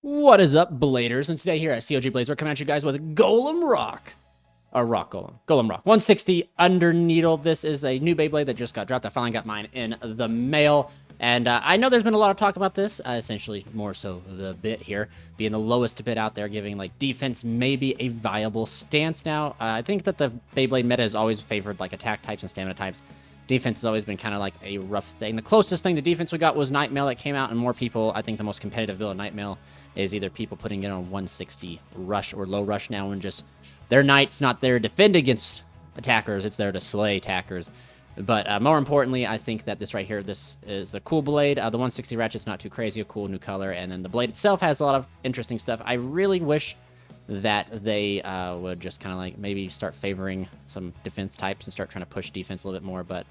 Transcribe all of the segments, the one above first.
What is up, Bladers? And today here at COGblades, we're coming at you guys with Golem Rock. Rock Golem. Golem Rock. 160 under needle. This is a new Beyblade that just got dropped. I finally got mine in the mail. And I know there's been a lot of talk about this, essentially more so the bit here, being the lowest bit out there, giving like defense maybe a viable stance now. I think that the Beyblade meta has always favored like attack types and stamina types. Defense has always been kind of like a rough thing. The closest thing to defense we got was Nightmail that came out, and more people, I think the most competitive build of Nightmail is either people putting it on 160 rush or low rush now, and just their knight's not there to defend against attackers, it's there to slay attackers. But more importantly, I think that this right here, this is a cool blade. The 160 ratchet's not too crazy, a cool new color, and then the blade itself has a lot of interesting stuff. I really wish that they would just kind of like maybe start favoring some defense types and start trying to push defense a little bit more. But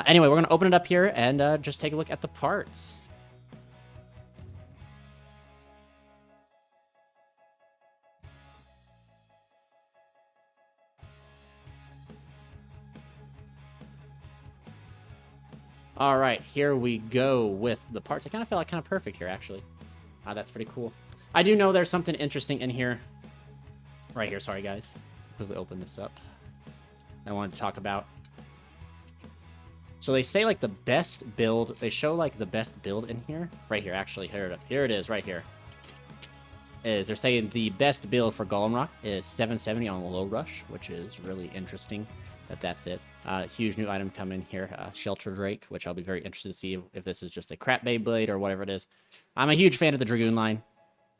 anyway, we're going to open it up here and just take a look at the parts. All right, here we go with the parts. I kind of feel like kind of perfect here, actually. That's pretty cool. I do know there's something interesting in here. Right here, sorry, guys. Quickly open this up. I wanted to talk about. So they say, like, the best build. They show, like, the best build in here. Right here, actually. Here it is, right here. They're saying the best build for Golem Rock is 770 on low rush, which is really interesting that that's it. Huge new item coming here, Shelter Drake, which I'll be very interested to see if this is just a crap Beyblade or whatever it is. I'm a huge fan of the Dragoon line.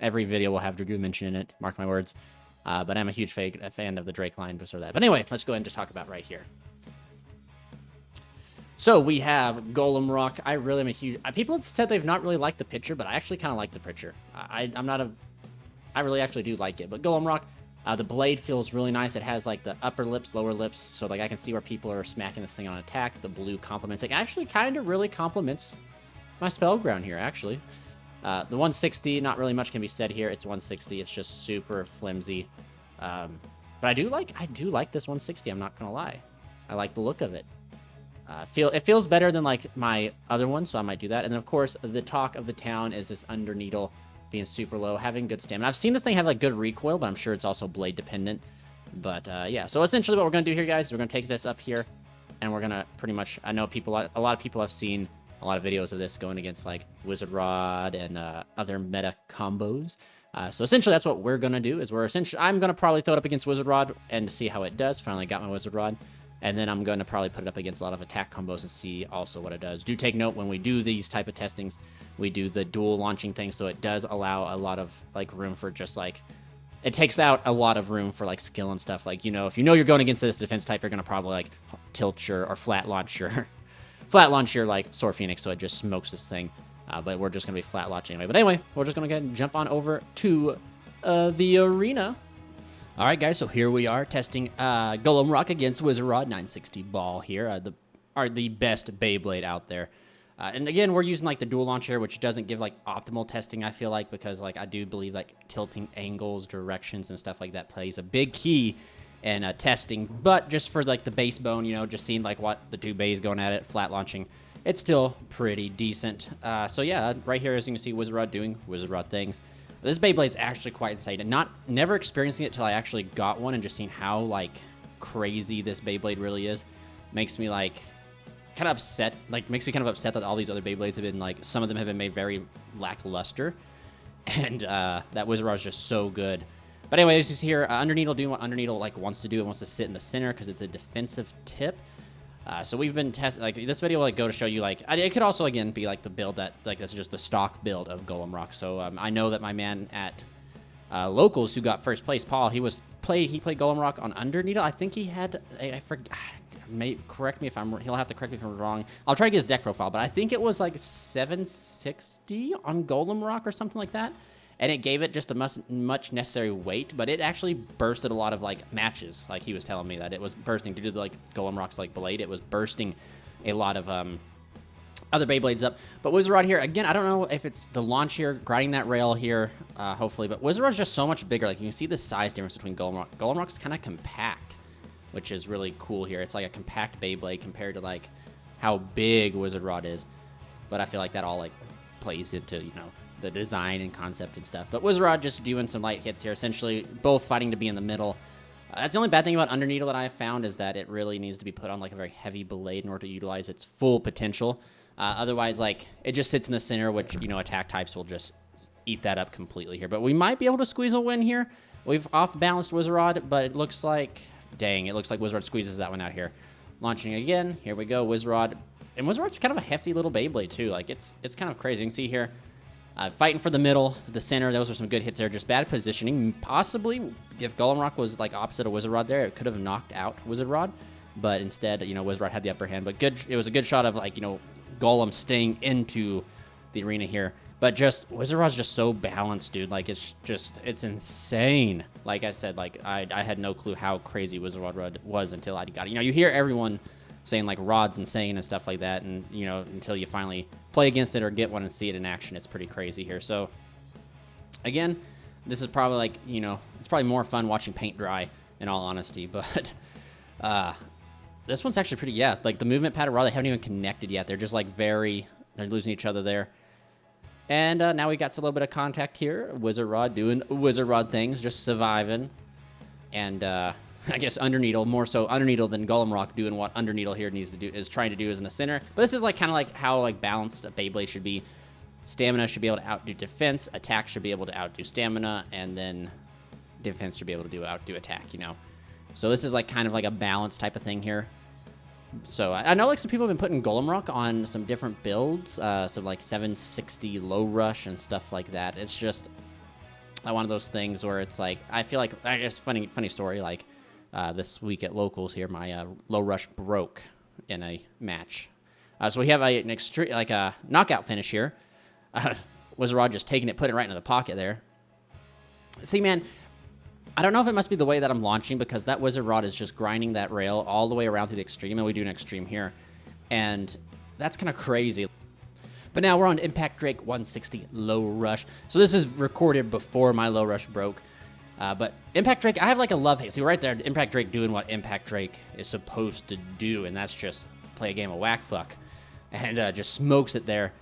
Every video will have Dragoon mentioned in it, mark my words. But I'm a huge fan of the Drake line before that. But anyway, let's go ahead and just talk about right here. So we have Golem Rock. I really am a huge... people have said they've not really liked the picture, but I actually kind of like the picture. I really actually do like it. But Golem Rock, the blade feels really nice. It has like the upper lips, lower lips, so like I can see where people are smacking this thing on attack. The blue complements. It actually kind of really complements my spell ground here, actually. The 160, not really much can be said here. It's 160. It's just super flimsy. But I do like this 160. I'm not gonna lie. I like the look of it. It feels better than like my other one, so I might do that. And then of course, the talk of the town is this under needle being super low, having good stamina. I've seen this thing have like good recoil, but I'm sure it's also blade dependent. But yeah, so essentially what we're gonna do here, guys, is we're gonna take this up here, and we're gonna pretty much. I know a lot of people have seen a lot of videos of this going against like Wizard Rod and other meta combos. So essentially that's what we're gonna do. I'm gonna probably throw it up against Wizard Rod and see how it does. Finally got my Wizard Rod. And then I'm going to probably put it up against a lot of attack combos and see also what it does. Do take note, when we do these type of testings, we do the dual launching thing, so it does allow a lot of like room for just like... It takes out a lot of room for like skill and stuff. Like, you know, if you know you're going against this defense type, you're going to probably like tilt your or flat launch your like Sword Phoenix, so it just smokes this thing. But we're just going to be flat launch anyway. But anyway, we're just going to go ahead and jump on over to the arena. All right, guys, so here we are testing Golem Rock against Wizard Rod 960 ball here, the best Beyblade out there. And again, we're using like the dual launch here, which doesn't give like optimal testing, I feel like, because like I do believe like tilting angles, directions, and stuff like that plays a big key in testing. But just for like the base bone, you know, just seeing like what the two bays going at it, flat launching, it's still pretty decent. So yeah, right here, as you can see, Wizard Rod doing Wizard Rod things. This Beyblade's actually quite insane, and never experiencing it till I actually got one and just seeing how like crazy this Beyblade really is makes me like kind of upset. Like makes me kind of upset that all these other Beyblades have been like, some of them have been made very lackluster, and that Wizard Rod is just so good. But anyway, as you see here, Underneedle doing what Underneedle like wants to do. It wants to sit in the center because it's a defensive tip. So we've been testing, like, this video will like go to show you, like, it could also, again, be like the build that, like, this is just the stock build of Golem Rock. So I know that my man at Locals, who got first place, Paul, he played Golem Rock on Underneedle. I think he had, I forget, correct me if he'll have to correct me if I'm wrong. I'll try to get his deck profile, but I think it was like 760 on Golem Rock or something like that. And it gave it just a much necessary weight, but it actually bursted a lot of like matches. Like he was telling me that it was bursting to do the like Golem Rock's like blade. It was bursting a lot of other Beyblades up. But Wizard Rod here, again, I don't know if it's the launch here, grinding that rail here, hopefully. But Wizard Rod's just so much bigger. Like you can see the size difference between Golem Rock. Golem Rock's kind of compact, which is really cool here. It's like a compact Beyblade compared to like how big Wizard Rod is. But I feel like that all like plays into, you know, the design and concept and stuff. But Wizard just doing some light hits here, essentially both fighting to be in the middle. That's the only bad thing about Underneedle that I have found, is that it really needs to be put on like a very heavy blade in order to utilize its full potential. Otherwise, like, it just sits in the center, which, you know, attack types will just eat that up completely here. But we might be able to squeeze a win here. We've off-balanced Wizard, but it looks like, dang, it looks like Wizard squeezes that one out here. Launching again. Here we go, Wizard. And Wizard's kind of a hefty little Beyblade, too. Like, it's kind of crazy. You can see here, fighting for the middle, the center. Those are some good hits there. Just bad positioning. Possibly, if Golem Rock was, like, opposite of Wizard there, it could have knocked out Wizard. But instead, you know, Wizard had the upper hand. But good. It was a good shot of, like, you know, Golem staying into the arena here. But just, Wizard's just so balanced, dude. Like, it's insane. Like I said, like, I had no clue how crazy Wizard was until I got it. You know, you hear everyone saying, like, Rod's insane and stuff like that, and, you know, until you finally play against it or get one and see it in action, it's pretty crazy here. So, again, this is probably, like, you know, it's probably more fun watching paint dry, in all honesty, but, this one's actually pretty, yeah, like, the movement pattern, Rod, they haven't even connected yet. They're just, like, they're losing each other there. And now we got a little bit of contact here. Wizard Rod doing Wizard Rod things, just surviving. And I guess Underneedle, more so Underneedle than Golem Rock, doing what Underneedle here is trying to do is in the center. But this is like kind of like how like balanced a Beyblade should be. Stamina should be able to outdo defense. Attack should be able to outdo stamina, and then defense should be able to outdo attack. You know, so this is like kind of like a balanced type of thing here. So I know like some people have been putting Golem Rock on some different builds, so like 760 low rush and stuff like that. It's just one of those things where it's like, I feel like, I guess funny story, like this week at locals here, my low rush broke in a match. So we have an extreme, like a knockout finish here. Wizard Rod just taking it, putting it right into the pocket there. See, man, I don't know if it must be the way that I'm launching, because that Wizard Rod is just grinding that rail all the way around through the extreme, and we do an extreme here. And that's kind of crazy. But now we're on Impact Drake 160 low rush. So this is recorded before my low rush broke. But Impact Drake, I have like a love hate. See right there, Impact Drake doing what Impact Drake is supposed to do, and that's just play a game of whack fuck. And just smokes it there.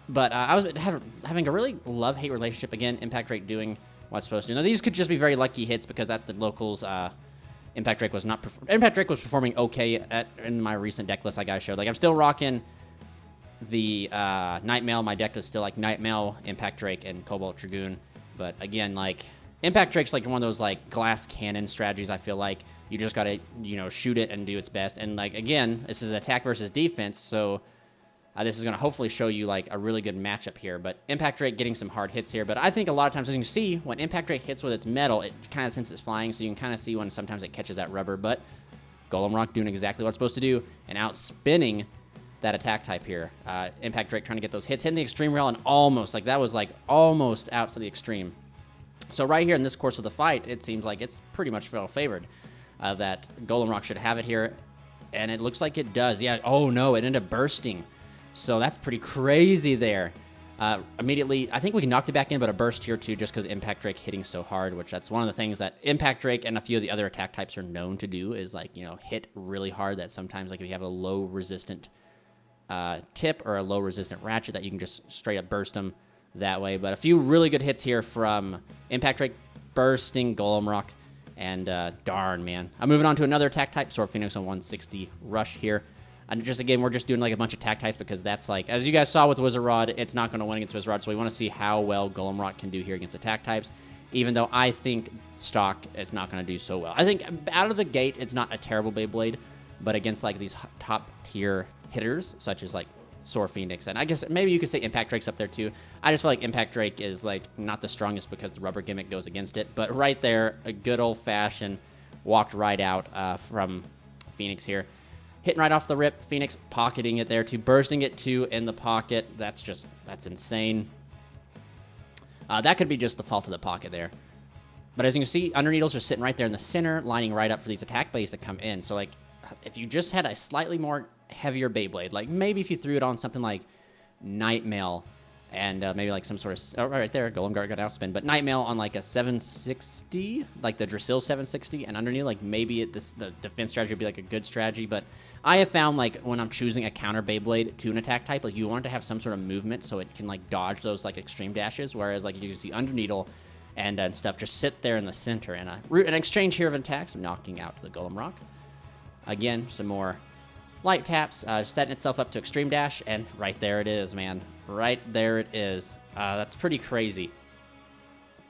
But I was having a really love-hate relationship. Again, Impact Drake doing what's supposed to. Now, these could just be very lucky hits, because at the locals, Impact Drake was not... Impact Drake was performing okay in my recent deck list like I showed. Like, I'm still rocking the Nightmail. My deck is still, like, Nightmail, Impact Drake, and Cobalt Dragoon. But, again, like, Impact Drake's, like, one of those, like, glass cannon strategies, I feel like. You just gotta, you know, shoot it and do its best. And, like, again, this is attack versus defense, so... this is going to hopefully show you, like, a really good matchup here. But Impact Drake getting some hard hits here. But I think a lot of times, as you can see, when Impact Drake hits with its metal, it kind of, since it's flying, so you can kind of see when sometimes it catches that rubber. But Golem Rock doing exactly what it's supposed to do and outspinning that attack type here. Impact Drake trying to get those hits, hitting the extreme rail, and almost, like, that was, like, almost out to the extreme. So right here in this course of the fight, it seems like it's pretty much well-favored. That Golem Rock should have it here. And it looks like it does. Yeah, oh no, it ended up bursting. So that's pretty crazy there. Immediately, I think we can knock it back in, but a burst here too, just because Impact Drake hitting so hard, which that's one of the things that Impact Drake and a few of the other attack types are known to do, is, like, you know, hit really hard. That sometimes, like, if you have a low resistant tip or a low resistant ratchet, that you can just straight up burst them that way. But a few really good hits here from Impact Drake, bursting Golem Rock, and darn, man. I'm moving on to another attack type, Sword Phoenix on 160 rush here. And just, again, we're just doing, like, a bunch of attack types, because that's, like, as you guys saw with Wizard Rod, it's not going to win against Wizard Rod, so we want to see how well Golem Rock can do here against attack types, even though I think stock is not going to do so well. I think out of the gate, it's not a terrible Beyblade, but against, like, these top-tier hitters, such as, like, Sword Phoenix, and I guess maybe you could say Impact Drake's up there, too. I just feel like Impact Drake is, like, not the strongest because the rubber gimmick goes against it, but right there, a good old-fashioned walked right out from Phoenix here. Hitting right off the rip, Phoenix pocketing it there too, bursting it too in the pocket. That's insane. That could be just the fault of the pocket there. But as you can see, Underneedle's just sitting right there in the center, lining right up for these attack bays to come in. So, like, if you just had a slightly more heavier Beyblade, like maybe if you threw it on something like Nightmail and maybe like some sort of right there, Golem Guard got outspin, but Nightmail on like a 760, like the Drasil 760, and underneath like maybe the defense strategy would be like a good strategy. But I have found like when I'm choosing a counter Beyblade to an attack type, like you want it to have some sort of movement so it can like dodge those like extreme dashes, whereas like you can see Underneedle and stuff just sit there in the center, and an exchange here of attacks, knocking out the Golem Rock. Again, some more light taps, setting itself up to extreme dash, and right there it is, man. Right there it is. That's pretty crazy.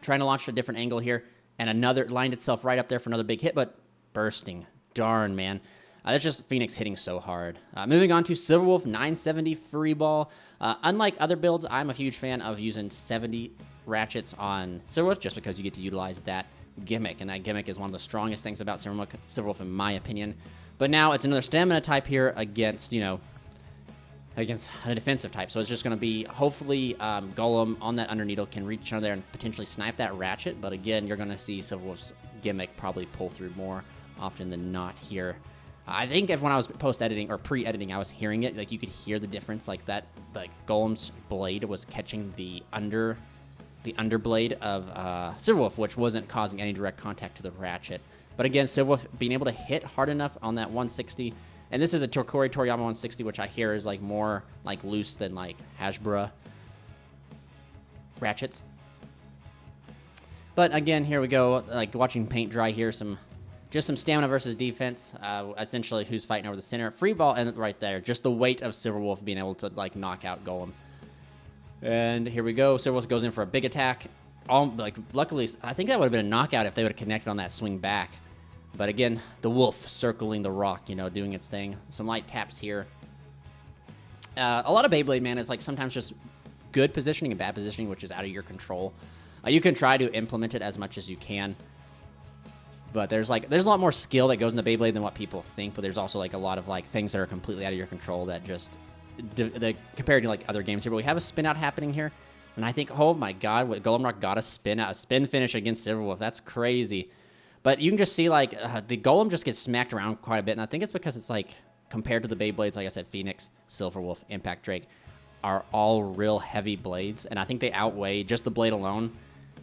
Trying to launch a different angle here, and another lined itself right up there for another big hit, but bursting. Darn, man. That's just Phoenix hitting so hard. Moving on to Silverwolf 970 free ball. Unlike other builds, I'm a huge fan of using 70 ratchets on Silverwolf just because you get to utilize that gimmick, and that gimmick is one of the strongest things about Silverwolf in my opinion. But now it's another stamina type here against, against a defensive type. So it's just going to be, hopefully, Golem on that Underneedle can reach under there and potentially snipe that ratchet. But again, you're going to see Silverwolf's gimmick probably pull through more often than not here. I think when I was post-editing or pre-editing, I was hearing it. Like, you could hear the difference, like that, like Golem's blade was catching the underblade of Silverwolf, which wasn't causing any direct contact to the ratchet. But again, Silverwolf being able to hit hard enough on that 160, and this is a Toriyama 160, which I hear is like more like loose than like Hasbro ratchets. But again, here we go, like watching paint dry here, just some stamina versus defense, essentially who's fighting over the center. Free ball, and right there, just the weight of Silverwolf being able to like knock out Golem. And here we go, Silverwolf goes in for a big attack. Luckily, I think that would have been a knockout if they would have connected on that swing back. But again, the wolf circling the rock, doing its thing. Some light taps here. A lot of Beyblade, man, is like sometimes just good positioning and bad positioning, which is out of your control. You can try to implement it as much as you can, but there's a lot more skill that goes into Beyblade than what people think. But there's also like a lot of like things that are completely out of your control that just compared to like other games here. But we have a spin out happening here. And I think, oh my god, what Golem Rock got a spin finish against Silverwolf. That's crazy. But you can just see, like, the Golem just gets smacked around quite a bit. And I think it's because it's, like, compared to the Beyblades, like I said, Phoenix, Silverwolf, Impact Drake are all real heavy blades. And I think they outweigh, just the blade alone,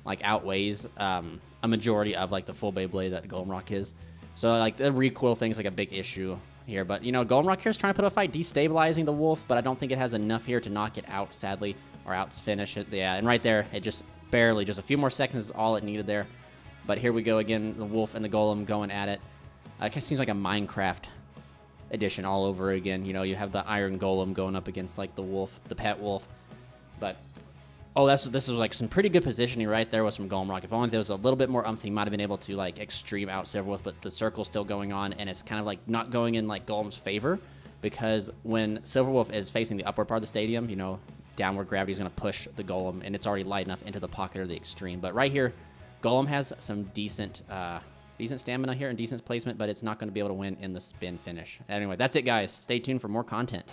like, outweighs a majority of, like, the full Beyblade that Golem Rock is. So, like, the recoil thing's, like, a big issue here. But, Golem Rock here is trying to put up a fight, destabilizing the Wolf. But I don't think it has enough here to knock it out, sadly. Or finish it. Yeah, and right there, it just barely, just a few more seconds is all it needed there. But here we go again, the Wolf and the Golem going at it. It seems like a Minecraft edition all over again. You have the Iron Golem going up against like the Wolf, the pet Wolf. But this was like some pretty good positioning right there with some Golem Rock. If only there was a little bit more umph, he might have been able to like extreme out Silverwolf, but the circle's still going on, and it's kind of like not going in like Golem's favor, because when Silverwolf is facing the upward part of the stadium, downward gravity is going to push the Golem, and it's already light enough into the pocket or the extreme. But right here, Golem has some decent stamina here and decent placement, but it's not going to be able to win in the spin finish. Anyway, that's it, guys. Stay tuned for more content.